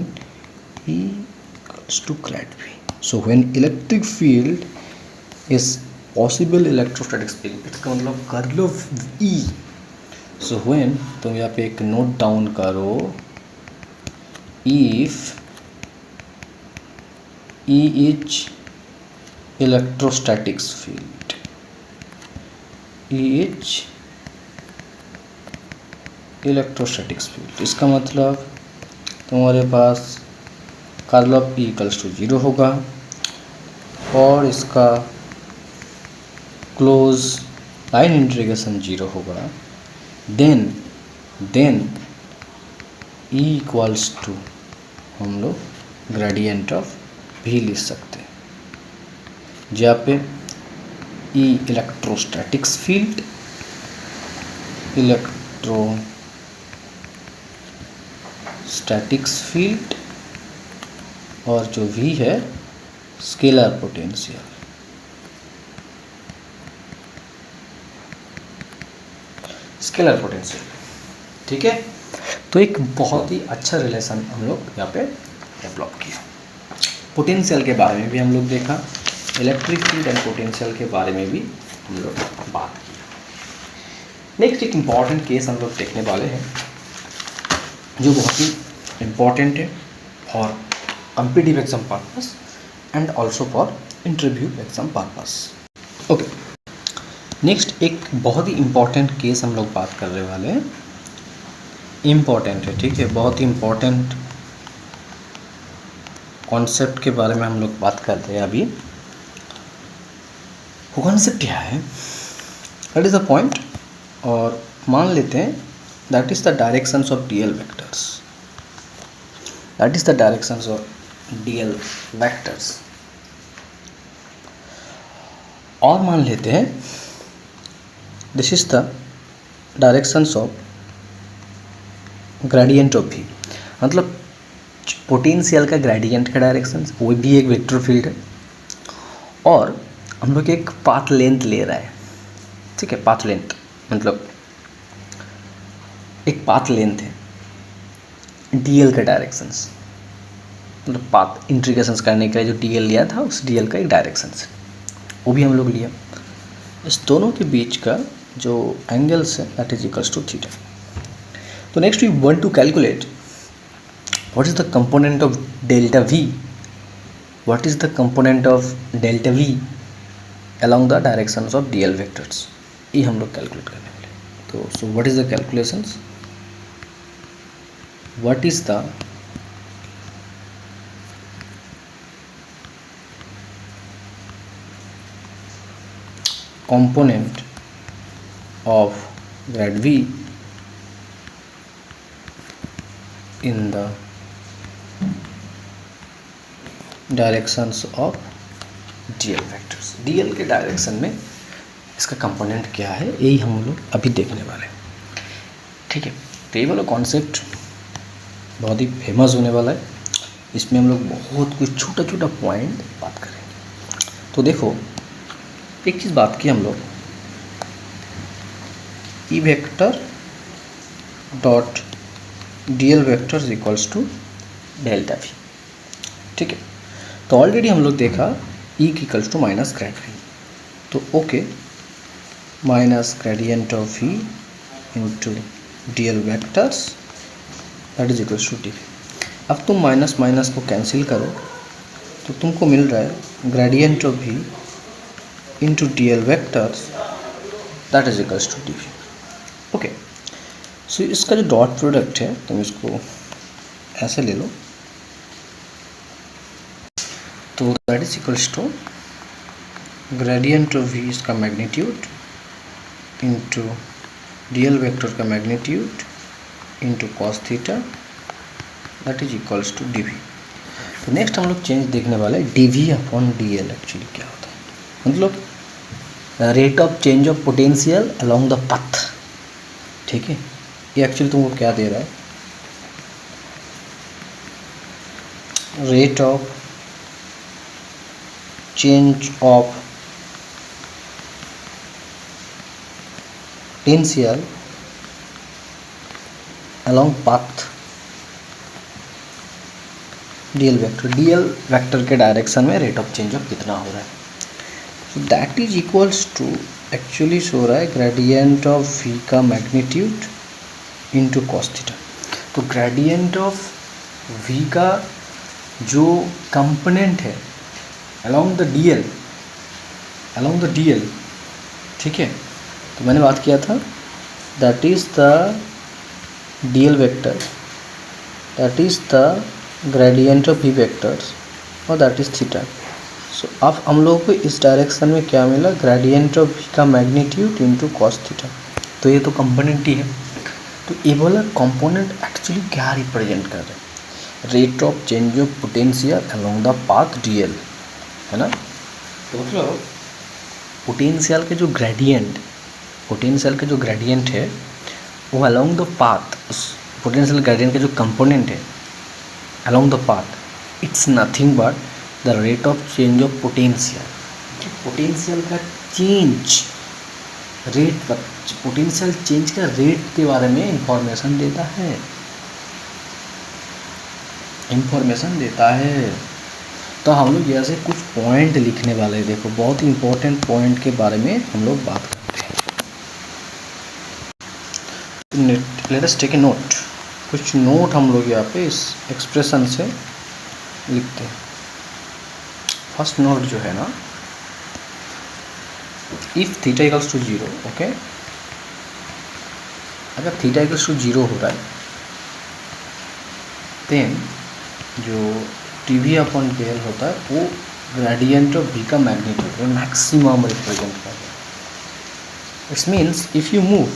E equals to grad V. So when electric field is possible electrostatic field, इसका मतलब curl of E. So when, तुम यहाँ पे एक नोट डाउन करो, if E is electrostatics field, E is electrostatics field, इसका मतलब तुम्हारे पास curl of E equals to 0 होगा और इसका क्लोज लाइन इंटीग्रेशन 0 होगा। देन E इक्वल्स टू हम लोग ग्रेडियंट ऑफ भी लिख सकते हैं, जहाँ पे E electrostatics field, electrostatics field और जो V है स्केलर पोटेंशियल। स्केलर पोटेंशियल, ठीक है। तो एक बहुत ही अच्छा रिलेशन हम लोग यहाँ पे डेवलप किया। पोटेंशियल के बारे में भी हम लोग देखा, इलेक्ट्रिक फील्ड एंड पोटेंशियल के बारे में भी हम लोग बात किया। नेक्स्ट एक इम्पॉर्टेंट केस हम लोग देखने वाले हैं जो बहुत ही इम्पॉर्टेंट है for competitive exam purpose and also for interview exam purpose. Okay, next एक बहुत ही इम्पॉर्टेंट केस हम लोग बात करने वाले हैं। इम्पॉर्टेंट है, ठीक है, बहुत ही इम्पॉर्टेंट कॉन्सेप्ट के बारे में हम लोग बात करते हैं अभी। वो कॉन्सेप्ट क्या है, दैट इज़ द पॉइंट। और मान लेते हैं that is the directions of DL vectors, that is the directions of DL vectors. और मान लेते हैं this is the directions of gradient of भी, मतलब पोटेंशियल का ग्रेडियंट का डायरेक्शन, वो भी एक वेक्टर फील्ड है। और हम लोग एक पाथ लेंथ ले रहा है, ठीक है। पाथ लेंथ मतलब एक पाथ लेंथ है डीएल का डायरेक्शंस, मतलब पाथ इंटीग्रेशंस करने के लिए जो डीएल लिया था उस डीएल का एक डायरेक्शंस वो भी हम लोग लिया। इस दोनों के बीच का जो एंगल्स है that is equals to theta. तो next we want to calculate what is the component of delta V, what is the component of delta V along the directions of DL vectors, ये हम लोग कैलकुलेट करने वाले। तो so what is the calculations, what is the component of grad V in the directions of DL vectors. DL के डायरेक्शन में इसका कंपोनेंट क्या है यही हम लोग अभी देखने वाले हैं। ठीक है। तो ये वाला कॉन्सेप्ट बहुत ही फेमस होने वाला है, इसमें हम लोग बहुत कुछ छोटा छोटा पॉइंट बात करेंगे। तो देखो एक चीज़ बात की हम लोग, E vector dot D L vector is equals to delta V. ठीक है, तो ऑलरेडी हम लोग देखा E equals to minus grad V, तो okay minus gradient of V into D L vectors that is equals to D V. अब तुम माइनस माइनस को कैंसिल करो तो तुमको मिल रहा है gradient of V into D L vectors that is equals to D V. Okay, so इसका जो डॉट प्रोडक्ट है तुम इसको ऐसे ले लो, तो that is equals to gradient of V इसका magnitude into D L vector का magnitude into cos theta that is equals to D V. तो नेक्स्ट हम लोग चेंज देखने वाले हैं D V upon D L actually क्या होता है, मतलब rate of change of potential along the path. ठीक है, ये एक्चुअली तुमको क्या दे रहा है, rate of change of potential along path DL vector, DL vector के डायरेक्शन में रेट ऑफ चेंज ऑफ कितना हो रहा है, तो that is equals to actually हो रहा है ग्रेडियंट ऑफ वी का मैग्नीट्यूड इंटू कॉस थीटा। तो ग्रेडियंट ऑफ वी का जो कंपोनेंट है अलोंग द डीएल, ठीक है, तो मैंने बात किया था that is the DL vector, that is the gradient of V vectors और दैट इज थीटा। सो अब हम लोग को इस डायरेक्शन में क्या मिला, ग्रेडियंट ऑफ वी का मैग्नीट्यूड इंटू कॉस थीटा। तो ये तो कंपोनेंट ही है, तो ये वाला कंपोनेंट एक्चुअली क्या रिप्रेजेंट कर रहे हैं, rate of change of potential along the path DL, है ना। तो मतलब पोटेंशियल के जो ग्रेडियंट है वो अलोंग द पाथ, उस पोटेंशियल ग्रेडियंट के जो कंपोनेंट है along the path, it's nothing but the rate of change of potential। Potential का चेंज रेट, पोटेंशियल चेंज का रेट के बारे में इंफॉर्मेशन देता है। तो हम लोग जैसे कुछ पॉइंट लिखने वाले हैं, देखो बहुत ही इंपॉर्टेंट पॉइंट के बारे में हम लोग बात करते हैं। Let us take a note, कुछ नोट हम लोग यहाँ पे इस एक्सप्रेशन से लिखते हैं। फर्स्ट नोट जो है ना, if theta equals to 0, okay, अगर थीटा इक्वल्स टू 0 हो रहा है देन जो टी वी अपॉन के एल होता है वो ग्रेडियंट ऑफ वी का मैग्नीट्यूड मैक्सिमम रिप्रेजेंट कर रहा है। It's means if you move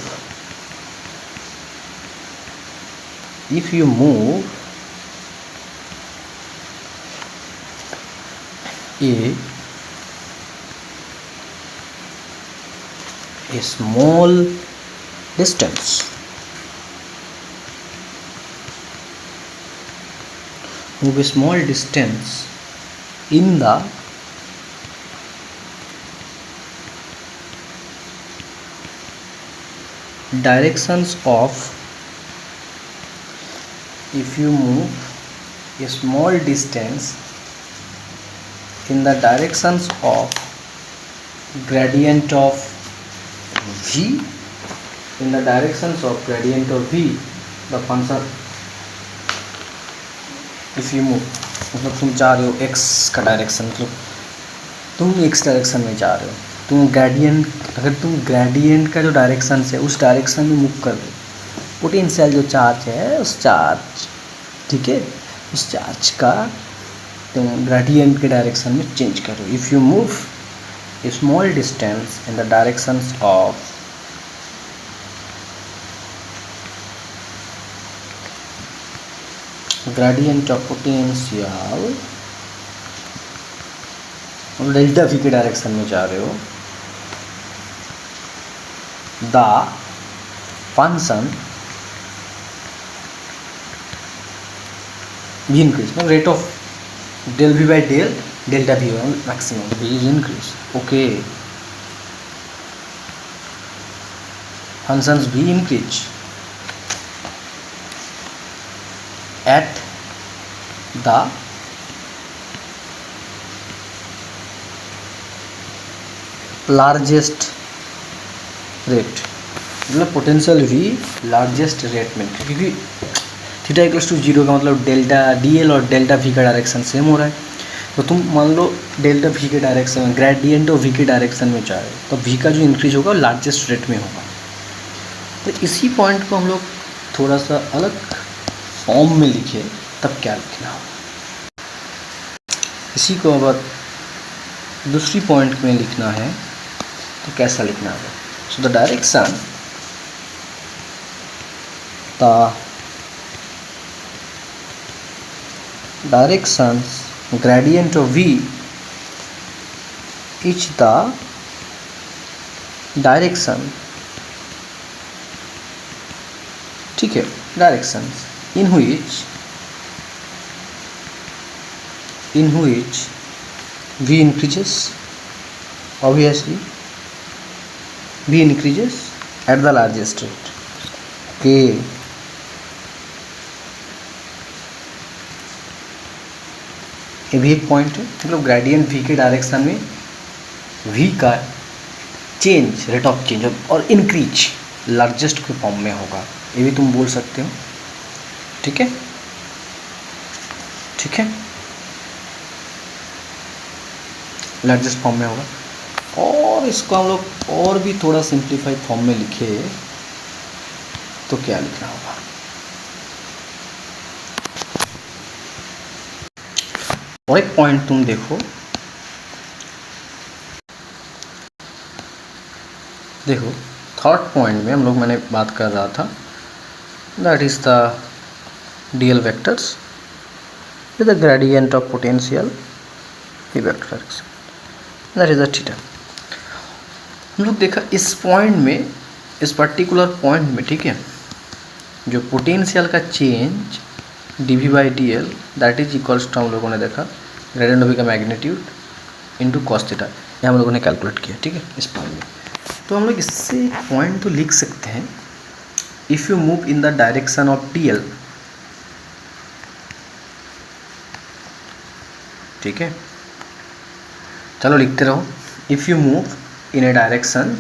a small distance in the directions of, if you move a small distance in the directions of gradient of v, in the directions of gradient of v, the function if you move, मतलब तुम जा रहे हो x का डायरेक्शन, मतलब तुम x डायरेक्शन में जा रहे हो, तुम ग्रेडियंट, अगर तुम ग्रेडियंट का जो डायरेक्शन है उस डायरेक्शन में मूव कर दो, पोटेंशियल जो चार्ज है उस चार्ज, ठीक है, उस चार्ज का तुम ग्रेडियंट के डायरेक्शन में चेंज करो। If you move A small distance in the directions of gradient of potential, और डेल्टा वी के डायरेक्शन में जा रहे हो, the function V increase, no, rate of del V by del delta V maximum, V is increase. Okay, functions V increase at the largest rate, मतलब पोटेंशियल V लार्जेस्ट रेट में, क्योंकि थीटा इक्वल्स टू 0 का मतलब डेल्टा DL और डेल्टा V का डायरेक्शन सेम हो रहा है। तो तुम मान लो डेल्टा V के डायरेक्शन में, ग्रेडियंट ऑफ V के डायरेक्शन में जा रहे हो, तो V का जो इंक्रीज होगा वो लार्जेस्ट रेट में होगा। तो इसी पॉइंट को हम लोग थोड़ा सा अलग फॉर्म में लिखे तब क्या लिखना होगा, इसी को अगर दूसरी पॉइंट में लिखना है तो कैसा लिखना होगा। So the directions gradient of V is the direction, ठीक है, directions in which V increases, obviously V increases at the largest rate. Okay, ये भी एक पॉइंट है, मतलब ग्रेडियंट V के डायरेक्शन में V का चेंज, रेट ऑफ चेंज और इंक्रीज लार्जेस्ट के फॉर्म में होगा, ये भी तुम बोल सकते हो। ठीक है, ठीक है, लार्जेस्ट फॉर्म में होगा। और इसको हम लोग और भी थोड़ा सिंप्लीफाइड फॉर्म में लिखे तो क्या लिखना होगा। और एक पॉइंट तुम देखो, थर्ड पॉइंट में हम लोग, मैंने बात कर रहा था, that is the DL vectors with the gradient of potential V vector direction, that is the theta. हम लोग देखा इस पॉइंट में, इस पर्टिकुलर पॉइंट में, ठीक है, जो पोटेंशियल का change dV by D L that is equals to, हम लोगों ने देखा ग्रेडियंट ऑफ V का मैग्नीट्यूड इनटू कॉस थीटा, ये हम लोगों ने कैलकुलेट किया। ठीक है, इस पॉइंट में तो हम लोग इससे एक पॉइंट तो लिख सकते हैं, if you move in the direction of DL, ठीक है, चलो लिखते रहो, if you move in A direction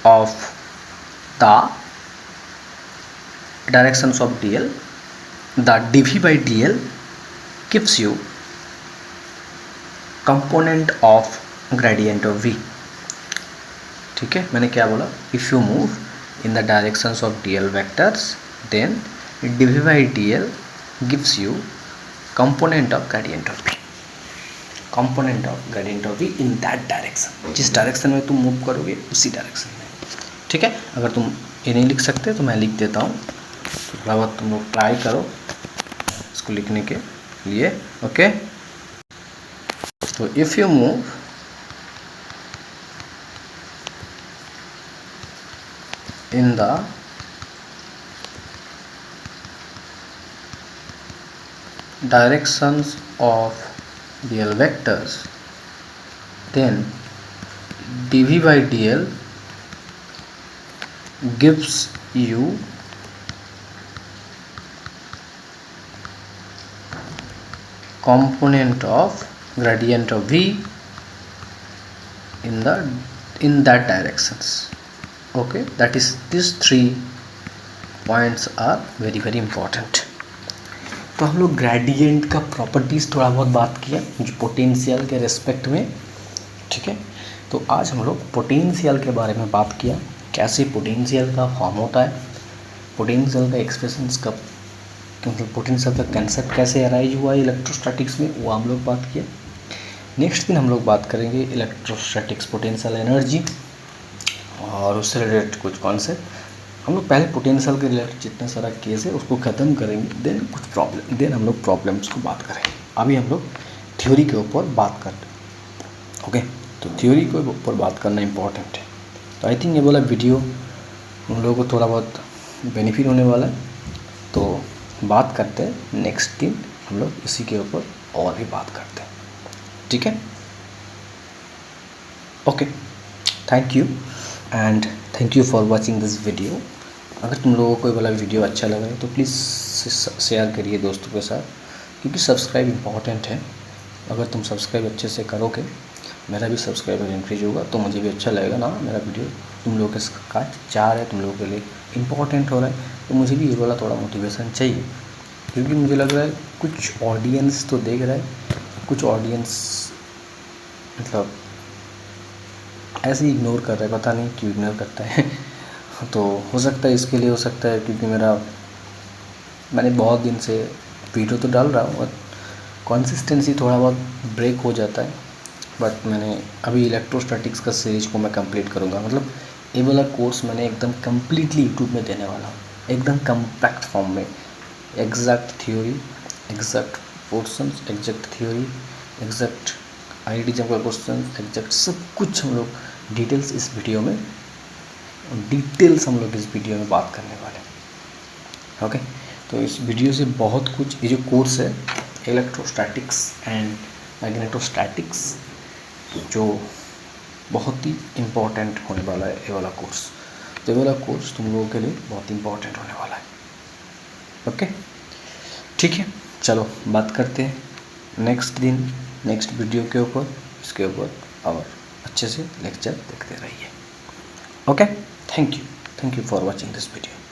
of the directions of DL, the dV by dl gives you component of gradient of V। ठीक है, मैंने क्या बोला, if you move in the directions of DL vectors then dV by dl gives you component of gradient of V, component of gradient of V in that direction, जिस डायरेक्शन में तुम मूव करोगे उसी डायरेक्शन में। ठीक है, अगर तुम ये नहीं लिख सकते तो मैं लिख देता हूँ, तो थोड़ा बहुत तुम लोग ट्राई करो इसको लिखने के लिए। ओके, तो if you move in the directions of DL vectors then dV by dl gives you component of gradient of V in that directions। okay, that is, these three points are very very important। तो हम लोग ग्रेडियंट का प्रॉपर्टीज़ थोड़ा बहुत बात किया जो पोटेंशियल के रेस्पेक्ट में। ठीक है, तो आज हम लोग पोटेंशियल के बारे में बात किया, कैसे पोटेंशियल का फॉर्म होता है, पोटेंशियल का एक्सप्रेशंस कब, मतलब पोटेंशियल का कंसेप्ट कैसे अराइज हुआ है इलेक्ट्रोस्टैटिक्स में, वो हम लोग बात किया। नेक्स्ट दिन हम लोग बात करेंगे इलेक्ट्रोस्टैटिक्स, पोटेंशियल एनर्जी और उससे रिलेटेड कुछ कॉन्सेप्ट। हम लोग पहले पोटेंशियल के रिलेटेड जितना सारा केस है उसको ख़त्म करेंगे, देन हम लोग प्रॉब्लम्स को बात करेंगे। अभी हम लोग थ्योरी के ऊपर बात करते हैं। ओके, तो थ्योरी के ऊपर बात करना इम्पोर्टेंट है। तो आई थिंक ये वाला वीडियो उन लोगों को थोड़ा बहुत बेनिफिट होने वाला है। तो बात करते हैं नेक्स्ट दिन हम लोग इसी के ऊपर और भी बात करते हैं, ठीक है। Okay, thank you and thank you for watching this video. अगर तुम लोगों को ये वाला वीडियो अच्छा लगा है तो प्लीज़ शेयर करिए दोस्तों के साथ, क्योंकि सब्सक्राइब इम्पॉर्टेंट है। अगर तुम सब्सक्राइब अच्छे से करोगे, मेरा भी सब्सक्राइबर इंक्रीज होगा, तो मुझे भी अच्छा लगेगा ना। मेरा वीडियो तुम लोगों के साथ जा रहा है, तुम लोगों के लिए इम्पॉर्टेंट हो रहा है, तो मुझे भी ये वाला थोड़ा मोटिवेशन चाहिए, क्योंकि मुझे लग रहा है कुछ ऑडियंस तो देख रहा है, कुछ ऑडियंस मतलब ऐसे ही इग्नोर कर रहा है, पता नहीं क्यों इग्नोर करता है। तो हो सकता है इसके लिए, हो सकता है क्योंकि मैंने बहुत दिन से वीडियो तो डाल रहा हूँ और कंसिस्टेंसी थोड़ा बहुत ब्रेक हो जाता है। बट मैंने अभी इलेक्ट्रोस्टैटिक्स का सीरीज को मैं कंप्लीट करूँगा, मतलब ये वाला कोर्स मैंने एकदम कम्प्लीटली यूट्यूब में देने वाला हूँ, एकदम कम्पैक्ट फॉर्म में। Exact theory, exact portions, exact theory, exact IIT का क्वेश्चन, एग्जैक्ट सब कुछ हम लोग डिटेल्स इस वीडियो में बात करने वाले हैं। ओके, तो इस वीडियो से बहुत कुछ, ये जो कोर्स है इलेक्ट्रोस्टैटिक्स एंड मैग्नेटोस्टैटिक्स, जो बहुत ही इम्पोर्टेंट होने वाला है ये वाला कोर्स। तो ये वाला कोर्स तुम लोगों के लिए बहुत इम्पोर्टेंट होने वाला है। ओके, ठीक है, चलो बात करते हैं नेक्स्ट दिन नेक्स्ट वीडियो के ऊपर, इसके ऊपर और अच्छे से लेक्चर देखते रहिए। Okay, thank you for watching this video.